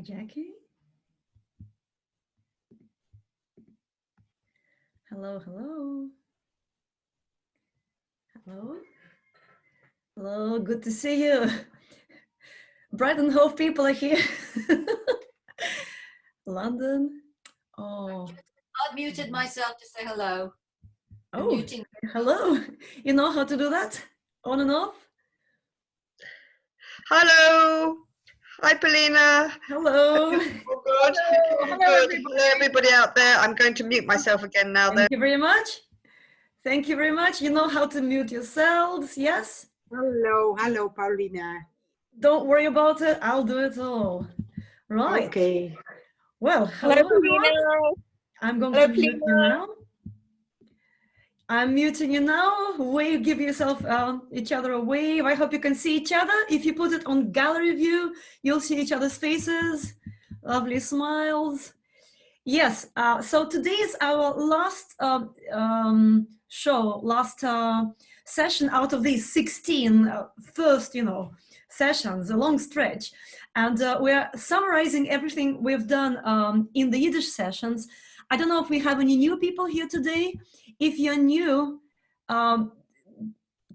Jackie. Hello, hello. Hello. Hello, good to see you. Bright and Hove people are here. London. Oh. I've muted myself to say hello. Oh, muting. Hello. You know how to do that? On and off? Hello. Hi, Polina. Hello. All good. Hello, everybody out there. I'm going to mute myself again now. Thank you very much. Thank you very much. You know how to mute yourselves, yes? Hello, hello, Polina. Don't worry about it. I'll do it all. Right. Okay. Well, hello, everyone. I'm going to mute you now. I'm muting you now. Wave, give yourself each other a wave. I hope you can see each other. If you put it on gallery view, you'll see each other's faces. Lovely smiles. Yes, so today is our last show, last session out of these 16 first, sessions, a long stretch. And we're summarizing everything we've done in the Yiddish sessions. I don't know if we have any new people here today. If you're new,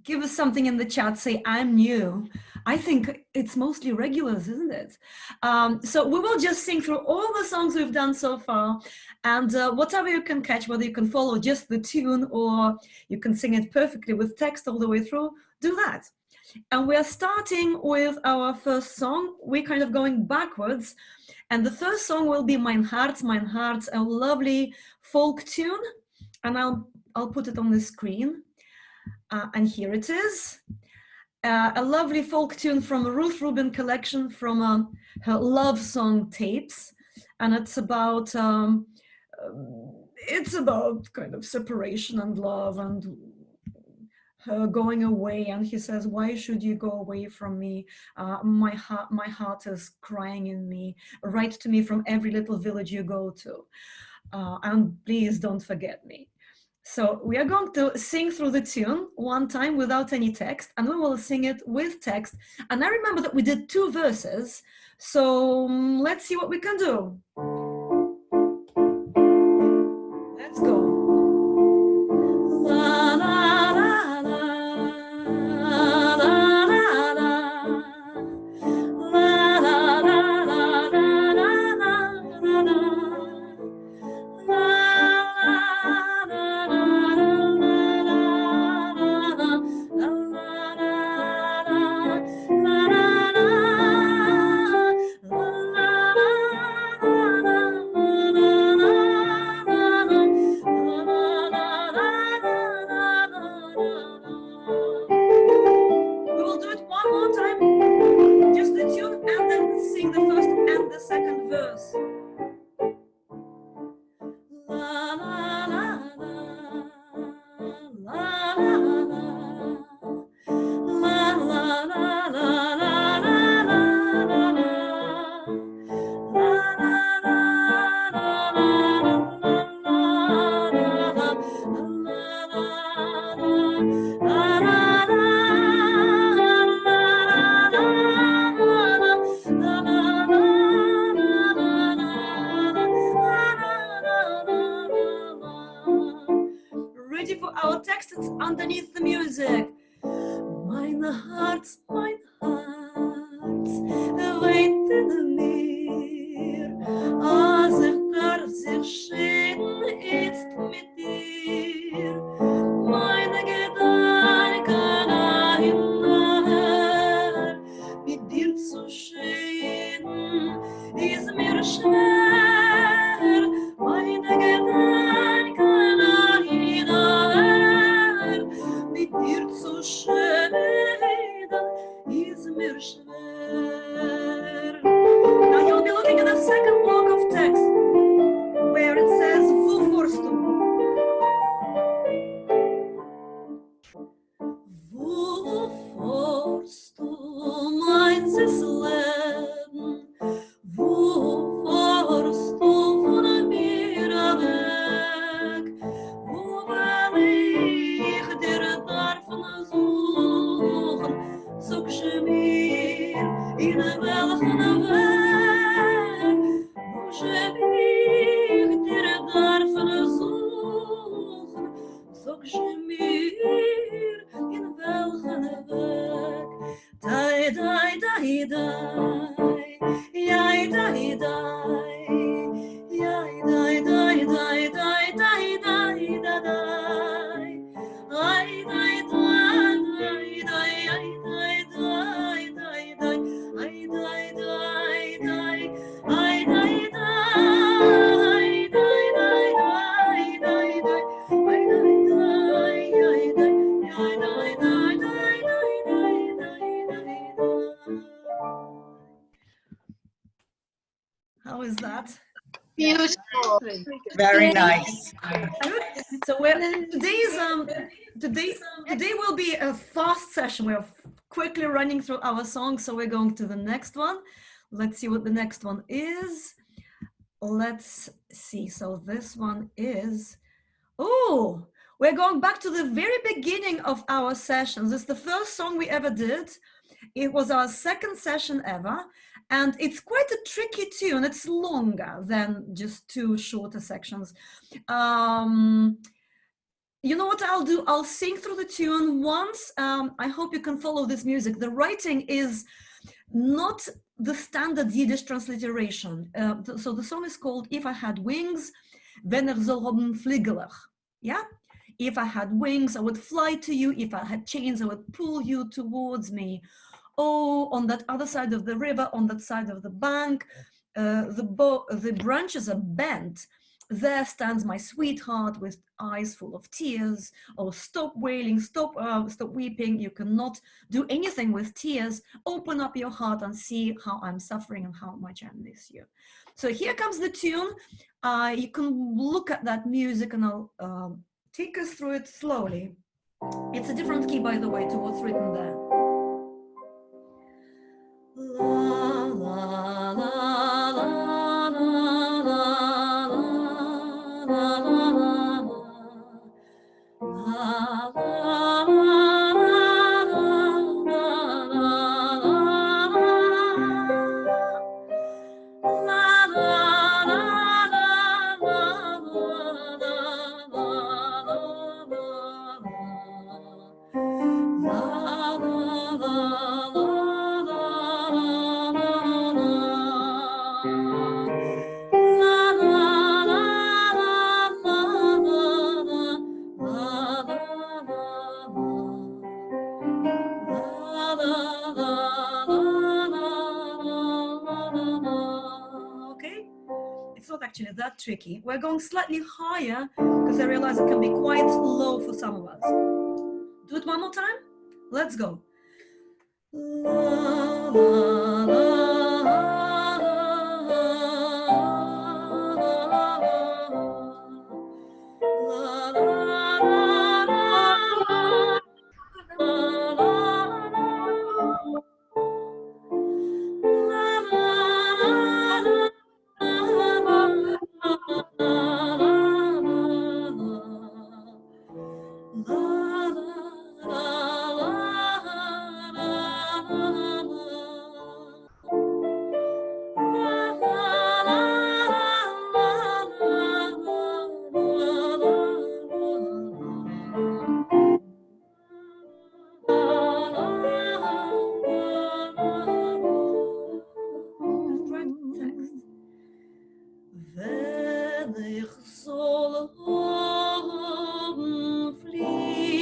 give us something in the chat, say, I'm new. I think it's mostly regulars, isn't it? So we will just sing through all the songs we've done so far, and whatever you can catch, whether you can follow just the tune or you can sing it perfectly with text all the way through, do that. And we are starting with our first song. We're kind of going backwards. And the first song will be Mein Herz, a lovely folk tune. And I'll put it on the screen. And here it is. A lovely folk tune from a Ruth Rubin collection from her love song tapes. And it's about kind of separation and love and her going away. And he says, why should you go away from me? My heart is crying in me. Write to me from every little village you go to. And please don't forget me. So we are going to sing through the tune one time without any text, and we will sing it with text. And I remember that we did 2 verses. So let's see what we can do. Let's go. La, la, la, la. Underneath the music. Mein Herz, weint in mir, als gar sich schieden ist mit dir. Meine Gedanken nachher, mit dir zu schieden, ist mir schwer. Meine Gedanken nachher, mit dir zu scheiden, ist mir schwer. Now you'll be looking at the second block of text, where it says, Kashmir, in welchen Weg. Dai, dai, dai, dai, jai, dai, dai, jai, dai, dai, dai, dai, dai, dai, dai, dai. Ay, dai, dai, dai, dai, ay, dai, dai, dai, dai, ay, dai, dai, dai, ay, dai, dai, dai, dai, dai, dai, dai, ay, dai, dai, ay, dai, ay, dai, dai, dai, dai, dai, dai, dai. How is that? Beautiful. Very nice. Good. So today will be a fast session. We're quickly running through our songs, so we're going to the next one. Let's see what the next one is. Let's see. So this one is, oh, we're going back to the very beginning of our sessions. This is the first song we ever did. It was our second session ever, and it's quite a tricky tune. It's longer than just two shorter sections. You know what I'll do? I'll sing through the tune once. I hope you can follow this music. The writing is not the standard Yiddish transliteration. So the song is called If I Had Wings, wenn soll haben Flügelach. Yeah? If I had wings, I would fly to you. If I had chains, I would pull you towards me. Oh, on that other side of the river, on that side of the bank, the branches are bent. There stands my sweetheart with eyes full of tears. Oh, stop wailing, stop weeping. You cannot do anything with tears. Open up your heart and see how I'm suffering and how much I miss you. So here comes the tune. You can look at that music and I'll take us through it slowly. It's a different key, by the way, to what's written there. La, la, la, la, la, la, la, Okay, it's not actually that tricky. We're going slightly higher because I realize it can be quite low for some of us. Do it one more time. Let's go. La, la, Wenn ich soll haben fliegen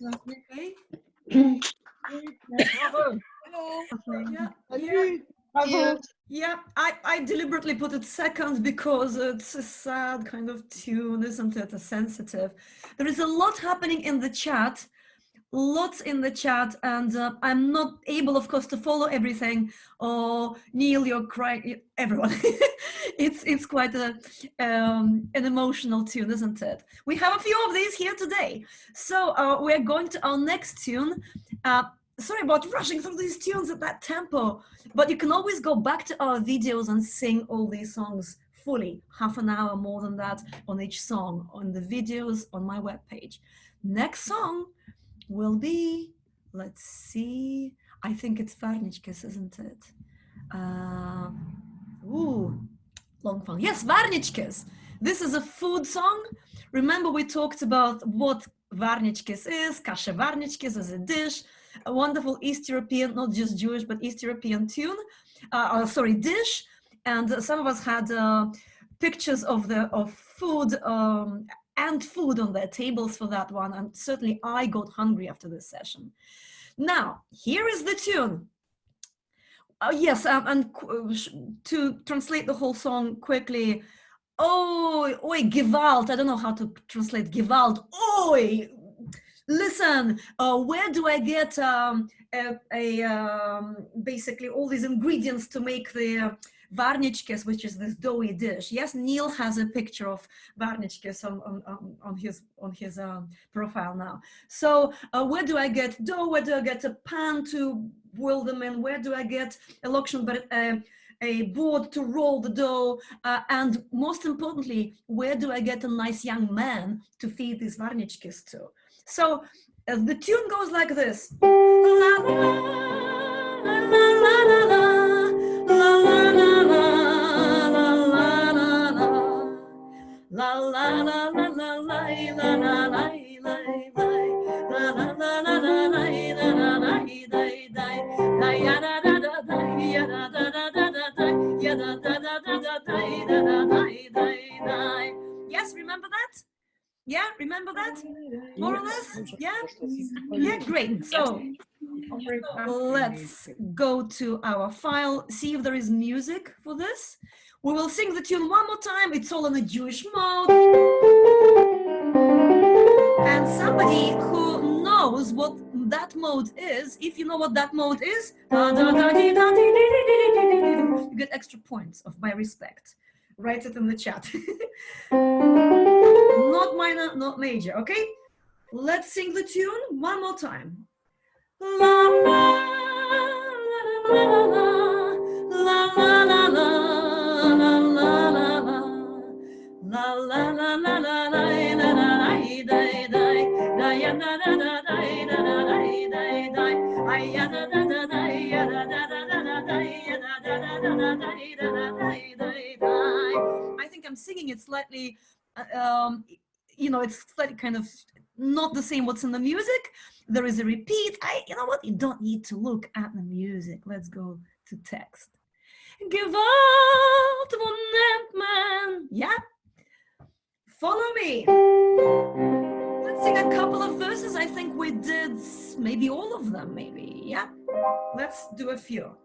Okay. Bravo. Yeah. Cheers. Yeah, I deliberately put it second because it's a sad kind of tune, isn't it? A sensitive. There is a lot happening in the chat, lots in the chat, and I'm not able, of course, to follow everything. Oh, Neil, you're crying, everyone. It's quite an emotional tune, isn't it? We have a few of these here today. So we're going to our next tune. Sorry about rushing through these tunes at that tempo, but you can always go back to our videos and sing all these songs fully, half an hour more than that on each song, on the videos on my webpage. Next song will be, let's see, I think it's Varnichkes, isn't it? Long fun. Yes, Varnichkes. This is a food song. Remember we talked about what Varnichkes is, kasha Varnichkes as a dish, a wonderful East European, not just Jewish, but East European tune, dish. And some of us had pictures of food and food on their tables for that one. And certainly I got hungry after this session. Now, here is the tune. Yes, and to translate the whole song quickly, oi, Gewalt. I don't know how to translate Gewalt. Oi, listen, where do I get basically all these ingredients to make the varnichkes, which is this doughy dish? Yes, Neil has a picture of varnichkes on his profile now. So where do I get dough? Where do I get a pan to boil them in? Where do I get a board to roll the dough? And most importantly, where do I get a nice young man to feed these varnichkes to? So the tune goes like this. La la la la la la la la la la la la la Yes, remember that? Yeah, remember that? More or less? Yeah? Yeah, great. So let's go to our file, see if there is music for this. We will sing the tune one more time. It's all in a Jewish mode. And somebody who knows what that mode is, if you know what that mode is, you get extra points of my respect. Write it in the chat. Not minor, not major, okay? Let's sing the tune one more time. La la la la la la la la la la la la la la la la I think I'm singing it slightly, it's slightly kind of not the same what's in the music. There is a repeat. You know what? You don't need to look at the music. Let's go to text. Gewalt von nimmt man. Yeah? Follow me. Let's sing a couple of verses. I think we did maybe all of them, maybe. Yeah? Let's do a few.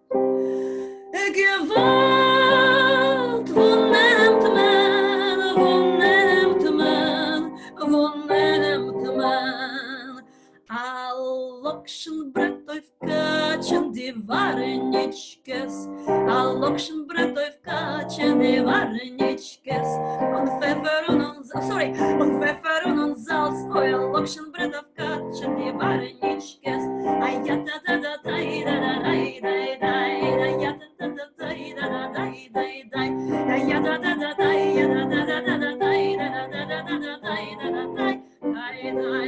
Gewalt von nimmt man, von nimmt man, von nimmt man. A lokschen brett auf Katschen, die Varnichkes. A lokschen brett auf Katschen, die Varnichkes. Und Pfeffer und Pfeffer und Salz. Oh, a lokschen brett auf Katschen, die Varnichkes. Ay, da da da da da da da da da da da da.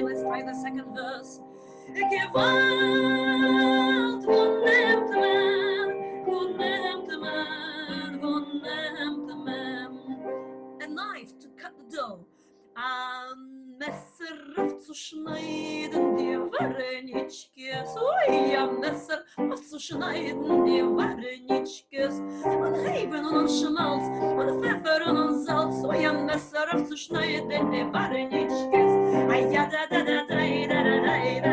Let's try the second verse. Gewalt von nimmt man, von nimmt man, von nimmt man. A knife to cut the dough. A Messer aufzuschneiden, die Varnichkes. Oi, a Messer aufzuschneiden, die Varnichkes. Und Heben und Schmalz, und Pfeffer und Salz. Oi, a Messer aufzuschneiden, die Varnichkes. Ay, ja, da da da da da da da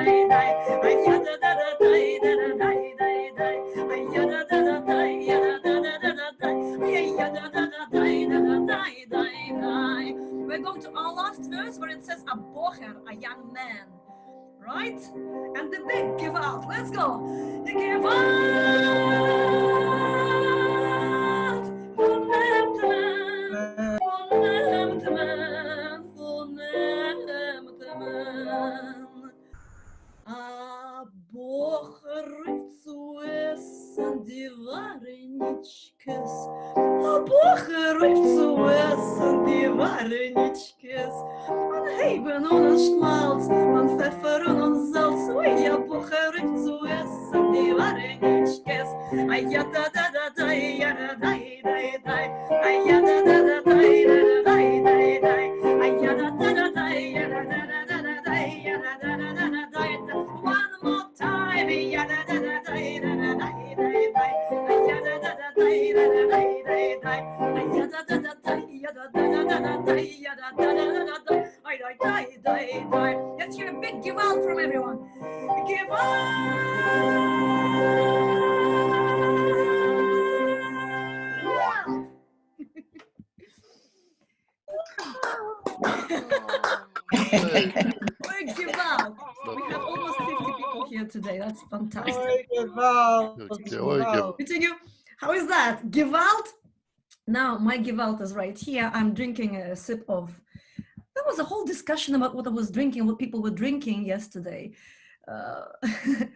verse where it says a bocher, a young man, right? And the big give out. Let's go. Give out. A bocher zu essen die Warenichkes. A bocher zu essen die Warenichkes. An Heben und an Schmalz, an Pfeffer und an Salz. Ui, a bocher zu essen die Warenichkes. Ay ya da da da da, ya da da da da. Ay ya da da da da, ya da da da da. Ay ya da da da da, ya da da da da da, ya da da da da da. One more time, ya da da da da da da da da, ya da da da da da da da, ya da da da da, ya da da da da da, ya da da da da da, let's hear a big give out from everyone. Give out. Or give out. We have almost 50 people here today. That's fantastic. Continue. How is that? Give out? Now, my give out is right here. I'm drinking a sip of. There was a whole discussion about what I was drinking, what people were drinking yesterday.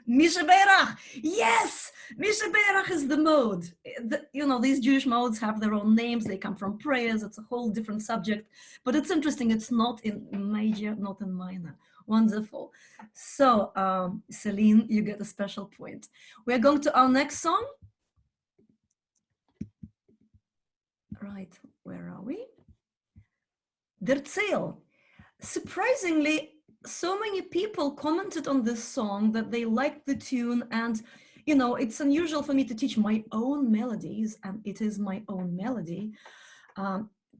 Misha Berach. Yes, Misha Berach is the mode. You know, these Jewish modes have their own names. They come from prayers. It's a whole different subject, but it's interesting. It's not in major, not in minor. Wonderful. So, Celine, you get a special point. We're going to our next song. Right, where are we? Der Zeil. Surprisingly, so many people commented on this song that they liked the tune, and you know, it's unusual for me to teach my own melodies, and it is my own melody.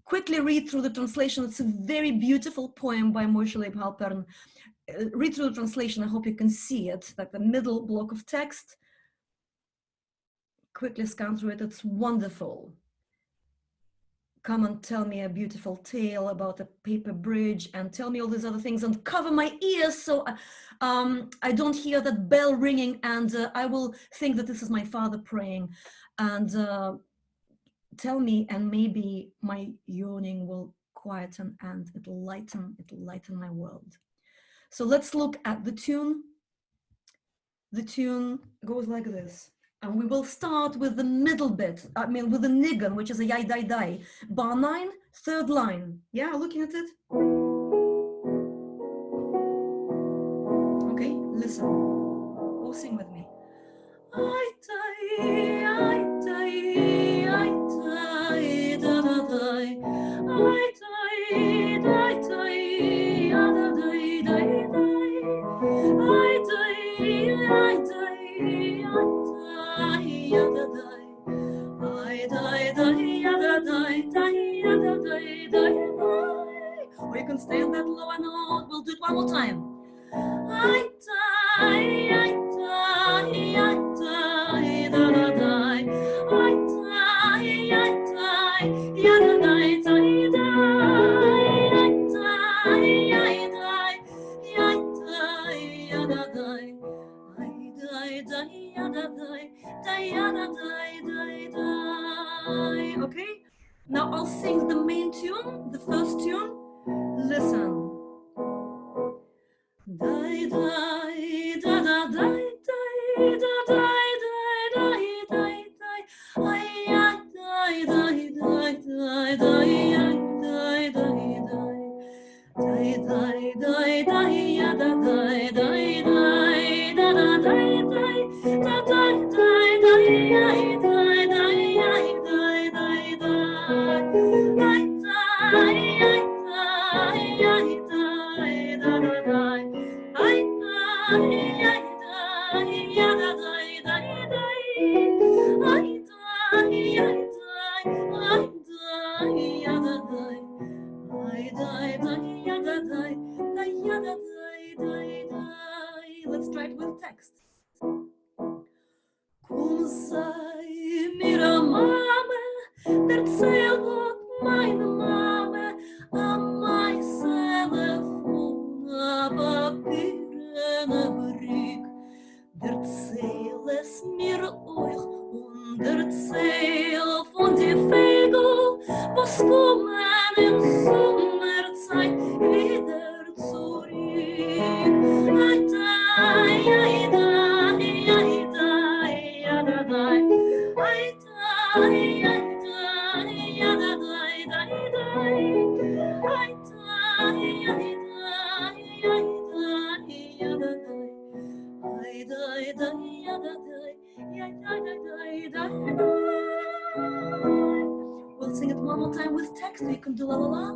Quickly read through the translation. It's a very beautiful poem by Moshe Leib Halpern. Read through the translation. I hope you can see it, like the middle block of text. Quickly scan through it. It's wonderful. Come and tell me a beautiful tale about a paper bridge, and tell me all these other things, and cover my ears so I don't hear that bell ringing, and I will think that this is my father praying, and tell me, and maybe my yawning will quieten and it'll lighten my world. So let's look at the tune. The tune goes like this. And we will start with the middle bit, with the niggun, which is a yai dai dai. Bar 9, third line. Yeah, looking at it? Okay, listen. All sing with me. I die, da da die. I die, da da die, die. I or you can stay on that lower note. We'll do it one more time. I die, da da die. I die, ya da die, die. Okay, now I'll sing the main tune, the first tune. Listen. Die, die, da, da, die, die, da, die, die, die, die, die, die, die, die, die, die, die, Let's try it with text. Kum sei mir a Mame, der Zeil Gott meine Mame, a my Seele wieder zurück. Ai, ai, ai, ai, ai, ai, da, da. Ai, ai, ai, ai, ai, da, da, da, da. Ai, ai, ai, ai, ai, ai, da, da. Ai, da, da, da, da, da, da. We'll sing it one more time with text. You can do la la la.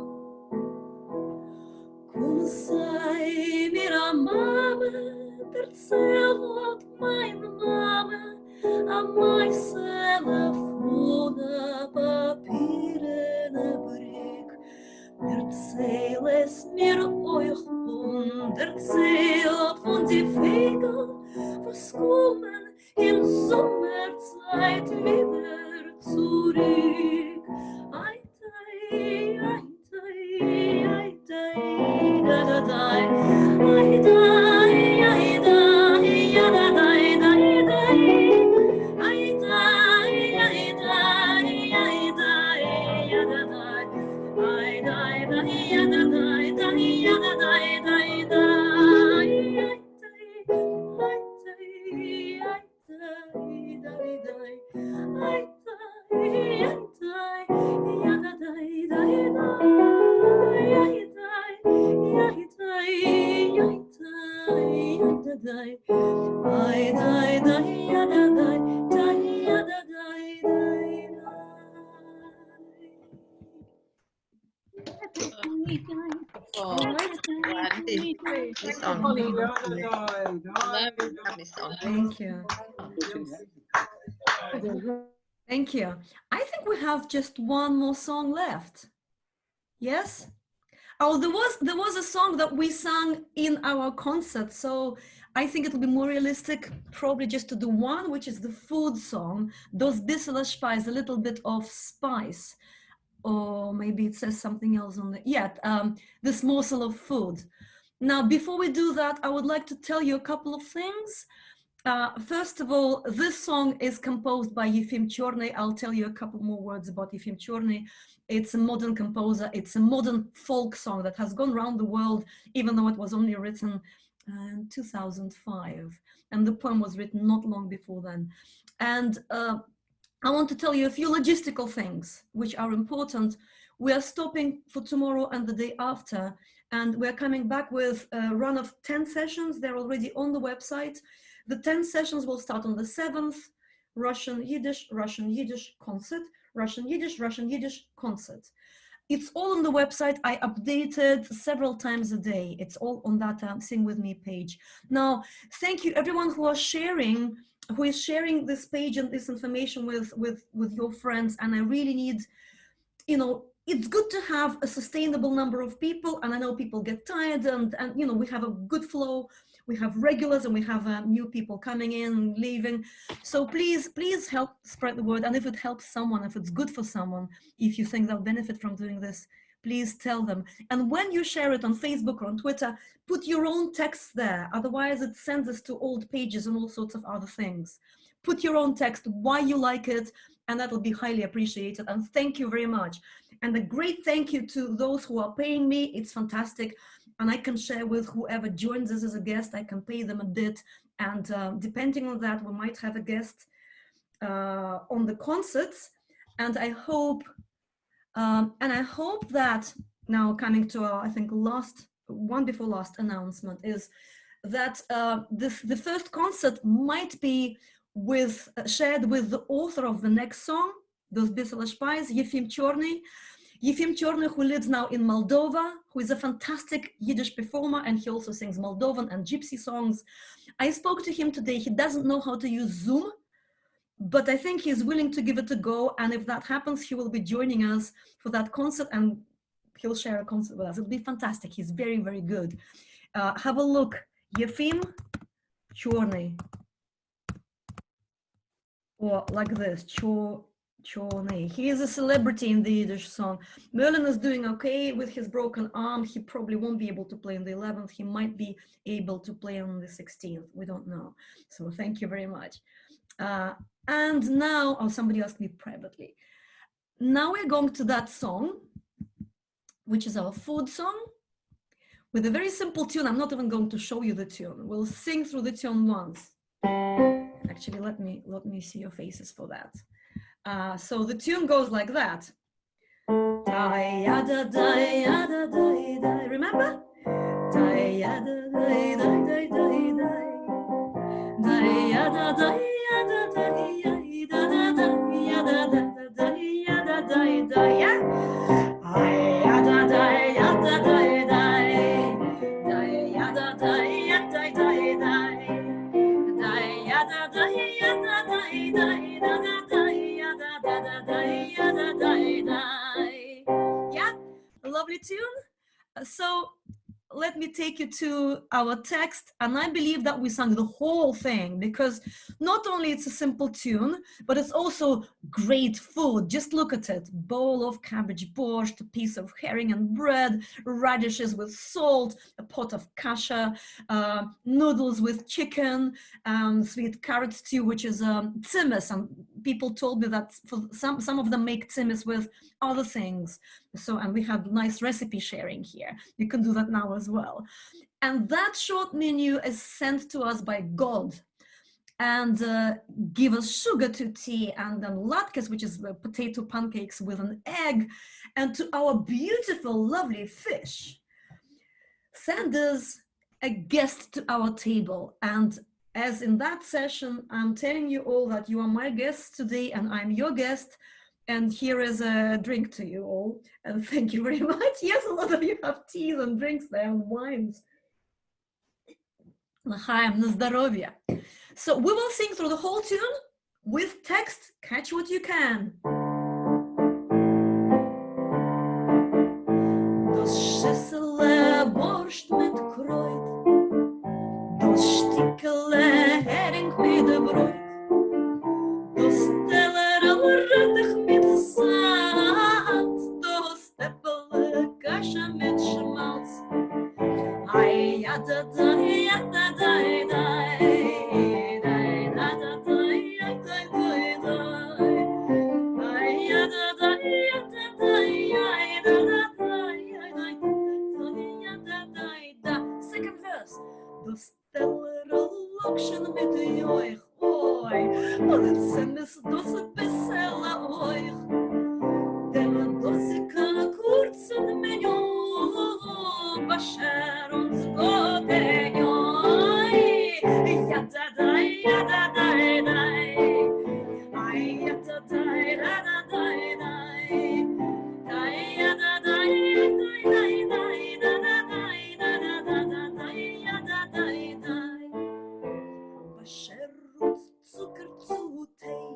Cum sei mira mama, erzählt meine Mama, an mein Telefon, Papiere, ne Brick. Erzähl es mir euch und erzählt von die Vögel, was kommen in Sommerzeit wieder zurück. Ai, ai, ai, ai, ai, da, da, da. Ai, da, ai, da, ja, da, da, da, da. Ai, da, ai, da, ai, da, ja, da, da. Ai, da, da, ja, da, da, ja, da, da, da. Lovely song. Lovely song. Thank you. Thank you. I think we have just one more song left. Yes? Oh, there was a song that we sang in our concert, so I think it'll be more realistic probably just to do one, which is the food song. Those bissela spice, a little bit of spice. Or maybe it says something else on the, this morsel of food. Now, before we do that, I would like to tell you a couple of things. First of all, this song is composed by Yefim Chorny. I'll tell you a couple more words about Yefim Chorny. It's a modern composer. It's a modern folk song that has gone around the world, even though it was only written in 2005. And the poem was written not long before then. And I want to tell you a few logistical things which are important. We are stopping for tomorrow and the day after, and we're coming back with a run of 10 sessions. They're already on the website. The 10 sessions will start on the 7th, Russian Yiddish concert, Russian Yiddish concert. It's all on the website. I update it several times a day. It's all on that Sing With Me page. Now, thank you everyone who is sharing this page and this information with your friends. And I really need, it's good to have a sustainable number of people. And I know people get tired and we have a good flow. We have regulars and we have new people coming in and leaving. So please help spread the word. And if it helps someone, if it's good for someone, if you think they'll benefit from doing this, please tell them. And when you share it on Facebook or on Twitter, put your own text there. Otherwise it sends us to old pages and all sorts of other things. Put your own text, why you like it, and that will be highly appreciated. And thank you very much. And a great thank you to those who are paying me. It's fantastic. And I can share with whoever joins us as a guest. I can pay them a bit. And depending on that, we might have a guest on the concerts. And I hope that now coming to our, I think, one before last announcement is that the first concert might be shared with the author of the next song, Those Bissela Spies, Yefim Chorny. Yefim Chorny, who lives now in Moldova, who is a fantastic Yiddish performer, and he also sings Moldovan and Gypsy songs. I spoke to him today. He doesn't know how to use Zoom, but I think he's willing to give it a go. And if that happens, he will be joining us for that concert and he'll share a concert with us. It'll be fantastic. He's very, very good. Have a look. Yefim Chorny. Or like this, Chorny. He is a celebrity in the Yiddish song. Merlin is doing okay with his broken arm. He probably won't be able to play on the 11th. He might be able to play on the 16th. We don't know. So thank you very much. And now, somebody asked me privately. Now we're going to that song, which is our food song. with a very simple tune. I'm not even going to show you the tune. We'll sing through the tune once. Actually, let me see your faces for that. So the tune goes like that. Remember? Yeah, a lovely tune. So let me take you to our text, and I believe that we sang the whole thing because not only it's a simple tune, but it's also great food. Just look at it: bowl of cabbage borscht, a piece of herring and bread, radishes with salt, a pot of kasha, noodles with chicken, sweet carrot stew, which is tzimmes. And people told me that for some of them make tzimmes with other things. So, and we have nice recipe sharing here. You can do that now as well. And that short menu is sent to us by God, and give us sugar to tea, and then latkes, which is potato pancakes with an egg, and to our beautiful, lovely fish. Send us a guest to our table. And as in that session, I'm telling you all that you are my guests today, and I'm your guest. And here is a drink to you all. And thank you very much. Yes, a lot of you have teas and drinks there and wines. L'chaim, na zdоровье. So we will sing through the whole tune with text. Catch what you can. Das Schüssele Borscht mit Kreuz, das Stickele Hering mit Brot, das Teller Rettich mit Sand, das Teppele Kasche mit Schmalz. Ay, ya da da, ya da da da, da da da, ya da da. Ay, ya da da, ya da da, ya da da. Second verse. Du stellere Lokschen mit euch, oi, und Zinnes dusse Bissela euch. Denn dusse kann kurz und menü, Basher und Gotenoi. Ja da da, ja da da da. Ay, ya da da da da da. Zucker zu Tee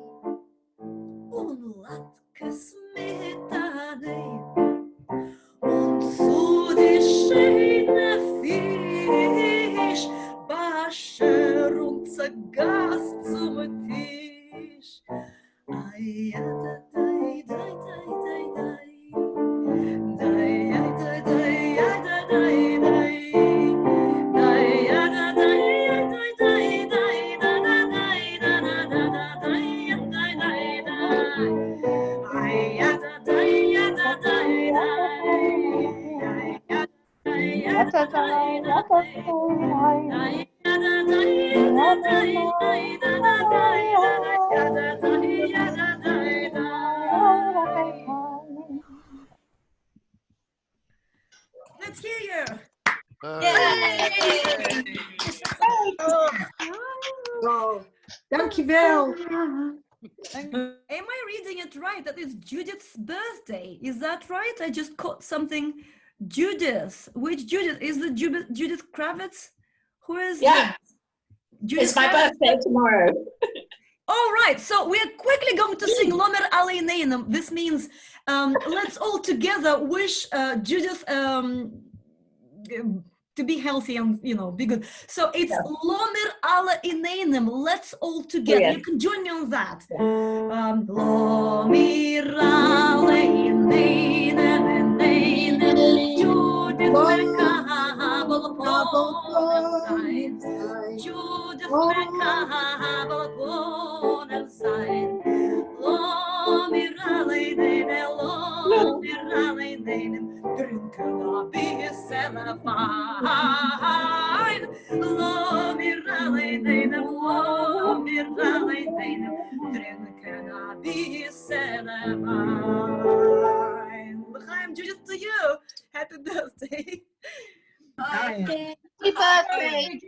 und Latkes mit Anei und zu die schöne Fisch Bascher und Zagast zum Tisch. Ay, ya da da da da da. Let's hear you. Oh, dankjewel. Am I reading it right? That is Judith's birthday. Is that right? I just caught something. Judith. Which Judith? Is the Judith Kravitz? Who is Yeah. Judith It's my Kravitz? birthday tomorrow. All right. So we are quickly going to sing Lomer Aleineinam. This means let's all together wish Judith to be healthy and be good. So it's Lomer Aleineinam. Let's all together. Yeah. You can join me on that. Lomer Aleineinam, Judith Mekabel Ponem Judith Mekabel Ponem Sein. Lomer Aleineinam, Lomer Aleineinam, Drinken a bissel fein. Lo mir alle deinem, lo mir alle deinem, trinken a bissel wine. L'chaim, just to you. Happy birthday. Happy birthday.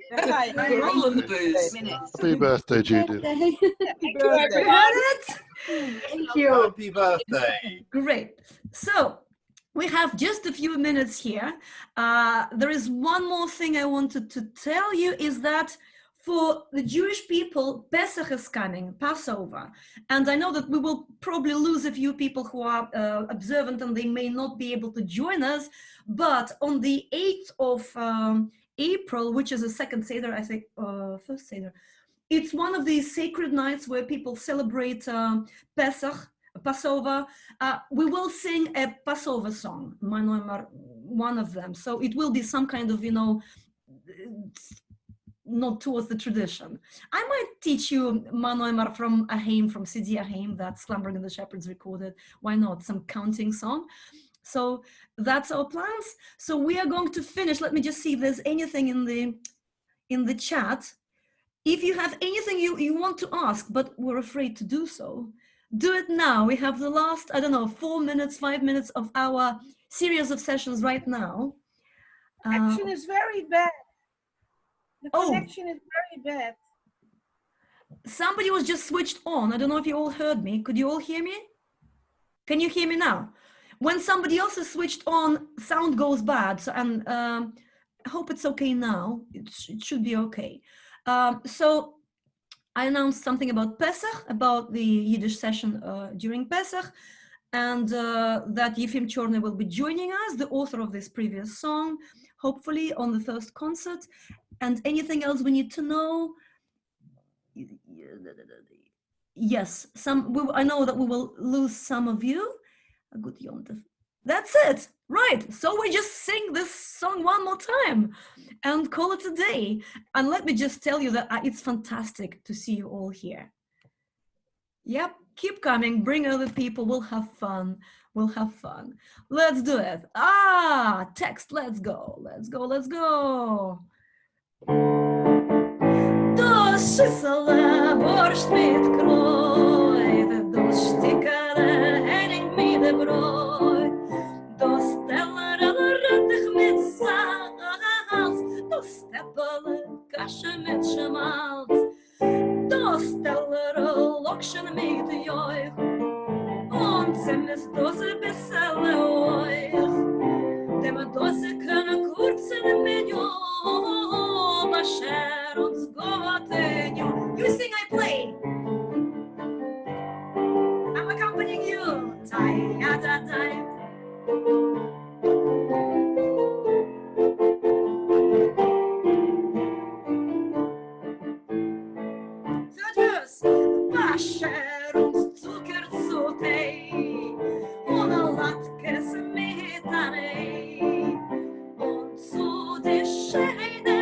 We're all in the booth. Happy birthday, Judith. You heard it? Thank you. Happy birthday. Great. So we have just a few minutes here. There is one more thing I wanted to tell you is that for the Jewish people, Pesach is coming, Passover. And I know that we will probably lose a few people who are observant and they may not be able to join us. But on the 8th of April, which is the second Seder, I think, first Seder, it's one of these sacred nights where people celebrate Pesach, Passover. We will sing a Passover song, one of them. So it will be some kind of, not towards the tradition. I might teach you Manoimar from Aheim, from Sidi Aheim, that Slumbering in the Shepherds recorded. Why not? Some counting song. So that's our plans. So we are going to finish. Let me just see if there's anything in the chat. If you have anything you want to ask, but we're afraid to do so, do it now. We have the last, 4 minutes, 5 minutes of our series of sessions right now. Connection is very bad. The connection is very bad. Somebody was just switched on. I don't know if you all heard me. Could you all hear me? Can you hear me now? When somebody else is switched on, sound goes bad. So, and I hope it's okay now. It should be okay. So I announced something about Pesach, about the Yiddish session during Pesach, and that Yefim Chorny will be joining us, the author of this previous song, hopefully on the first concert. And anything else we need to know? Yes, I know that we will lose some of you. A good yontif. That's it, right? So we just sing this song one more time and call it a day. And let me just tell you that it's fantastic to see you all here. Yep, keep coming, bring other people, we'll have fun. We'll have fun. Let's do it. Text, let's go, let's go, let's go. Do schissele borscht mit Kreuz, do stickere Hering mit de Brot, do stellere Röttich mit Salz, do steppele Kasche mit Schmalz, do stellere Lokschen mit Joich, und ziemlich Dose bissele Oich, dem Dose können kurzen Menü, Basher uns Gott in you. You sing, I play. I'm accompanying you. Tai-ya-da-dai. Third verse. Basher uns Zucker zu Tee. Und Latkes mit Anei. Und zu die Scheide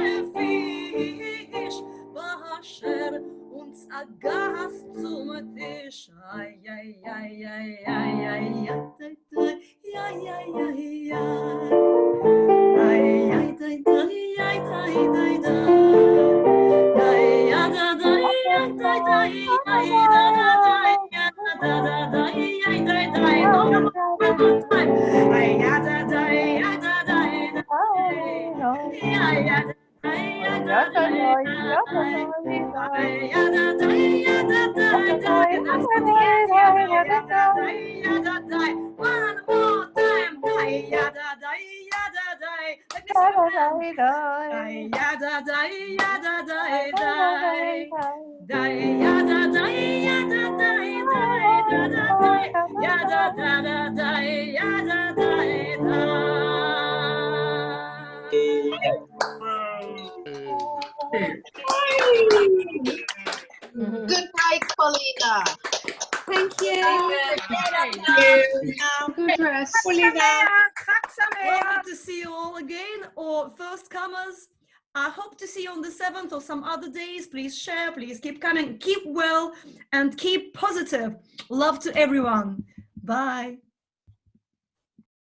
Basher uns a Gast zum Tisch. Ay, ay, ay, ay, ay, ay, ay, ay, ay, ay, ay, ay, one more time. Good night, Polina. Thank you. Good rest. Welcome to see you all again, or first comers. I hope to see you on the 7th or some other days. Please share, please keep coming, keep well, and keep positive. Love to everyone. Bye.